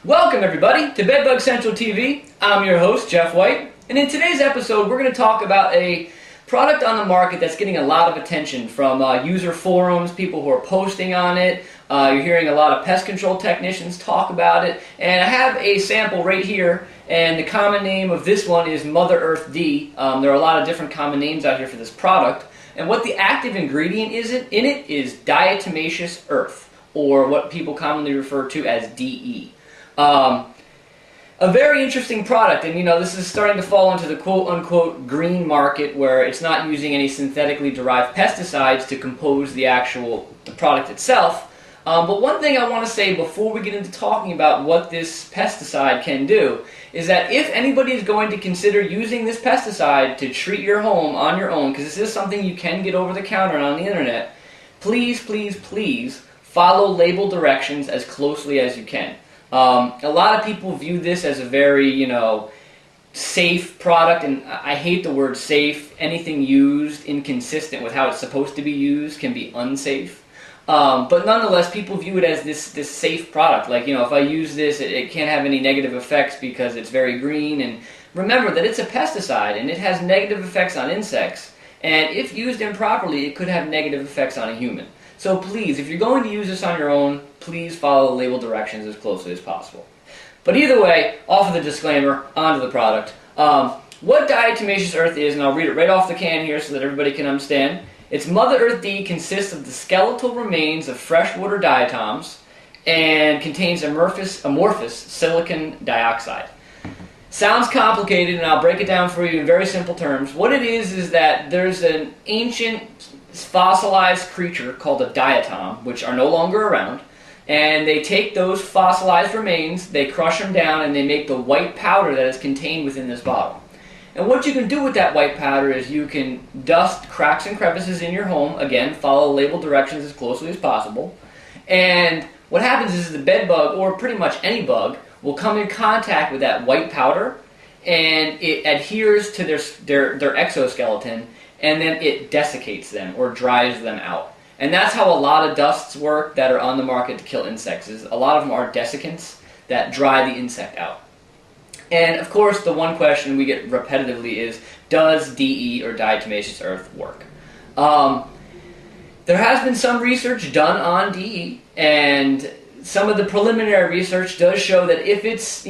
Welcome everybody to Bedbug Central TV. I'm your host, Jeff White, and in today's episode we're going to talk about a product on the market that's getting a lot of attention from user forums, people who are posting on it. You're hearing a lot of pest control technicians talk about it, and I have a sample right here, and the common name of this one is Mother Earth D. There are a lot of different common names out here for this product, and what the active ingredient in it is Diatomaceous Earth, or what people commonly refer to as DE. A very interesting product, and this is starting to fall into the quote-unquote green market, where it's not using any synthetically derived pesticides to compose the product itself. But one thing I want to say before we get into talking about what this pesticide can do is that if anybody is going to consider using this pesticide to treat your home on your own, because this is something you can get over the counter and on the internet, please, please, please follow label directions as closely as you can. A lot of people view this as a very, safe product, and I hate the word safe. Anything used inconsistent with how it's supposed to be used can be unsafe. But nonetheless, people view it as this safe product. Like, if I use this, it can't have any negative effects because it's very green. And remember that it's a pesticide, and it has negative effects on insects. And if used improperly, it could have negative effects on a human. So please, if you're going to use this on your own, please follow the label directions as closely as possible. But either way, off of the disclaimer, onto the product. What Diatomaceous Earth is, and I'll read it right off the can here so that everybody can understand. It's Mother Earth D consists of the skeletal remains of freshwater diatoms and contains amorphous silicon dioxide. Sounds complicated, and I'll break it down for you in very simple terms. What it is that there's an ancient fossilized creature called a diatom, which are no longer around, and they take those fossilized remains, they crush them down, and they make the white powder that is contained within this bottle. And what you can do with that white powder is you can dust cracks and crevices in your home. Again, follow label directions as closely as possible. And what happens is the bed bug, or pretty much any bug, will come in contact with that white powder, and it adheres to their exoskeleton, and then it desiccates them or dries them out. And that's how a lot of dusts work that are on the market to kill insects. A lot of them are desiccants that dry the insect out. And of course, the one question we get repetitively is, does DE or Diatomaceous Earth work? There has been some research done on DE, and some of the preliminary research does show that if it's,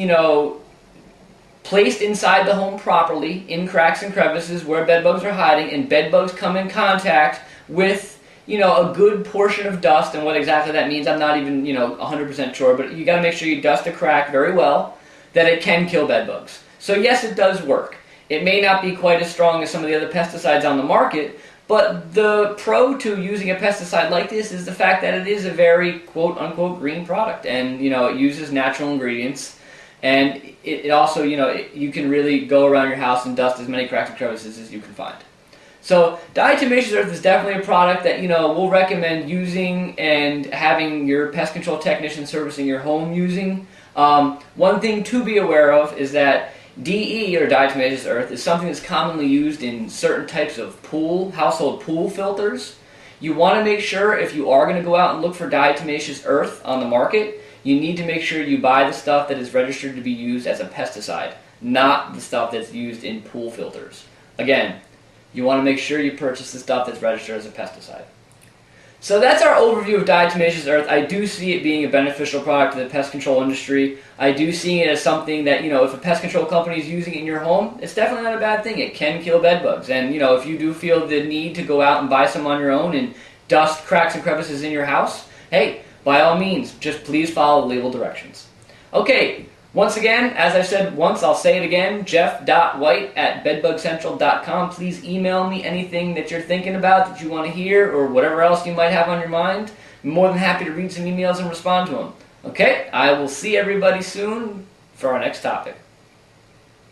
placed inside the home properly, in cracks and crevices where bedbugs are hiding, and bedbugs come in contact with, a good portion of dust, and what exactly that means, I'm not even, 100% sure, but you got to make sure you dust a crack very well, that it can kill bedbugs. So yes, it does work. It may not be quite as strong as some of the other pesticides on the market, but the pro to using a pesticide like this is the fact that it is a very quote-unquote green product, and, it uses natural ingredients. And it also, you can really go around your house and dust as many cracks and crevices as you can find. So Diatomaceous Earth is definitely a product that, we'll recommend using and having your pest control technician servicing your home using. One thing to be aware of is that DE, or Diatomaceous Earth, is something that's commonly used in certain types of household pool filters. You want to make sure, if you are going to go out and look for Diatomaceous Earth on the market, you need to make sure you buy the stuff that is registered to be used as a pesticide, not the stuff that's used in pool filters. Again, you want to make sure you purchase the stuff that's registered as a pesticide. So that's our overview of Diatomaceous Earth. I do see it being a beneficial product to the pest control industry. I do see it as something that, if a pest control company is using it in your home, it's definitely not a bad thing. It can kill bed bugs. And, if you do feel the need to go out and buy some on your own and dust cracks and crevices in your house, hey, by all means, just please follow the label directions. Okay, once again, as I said once, I'll say it again, jeff.white@bedbugcentral.com. Please email me anything that you're thinking about, that you want to hear, or whatever else you might have on your mind. I'm more than happy to read some emails and respond to them. Okay, I will see everybody soon for our next topic.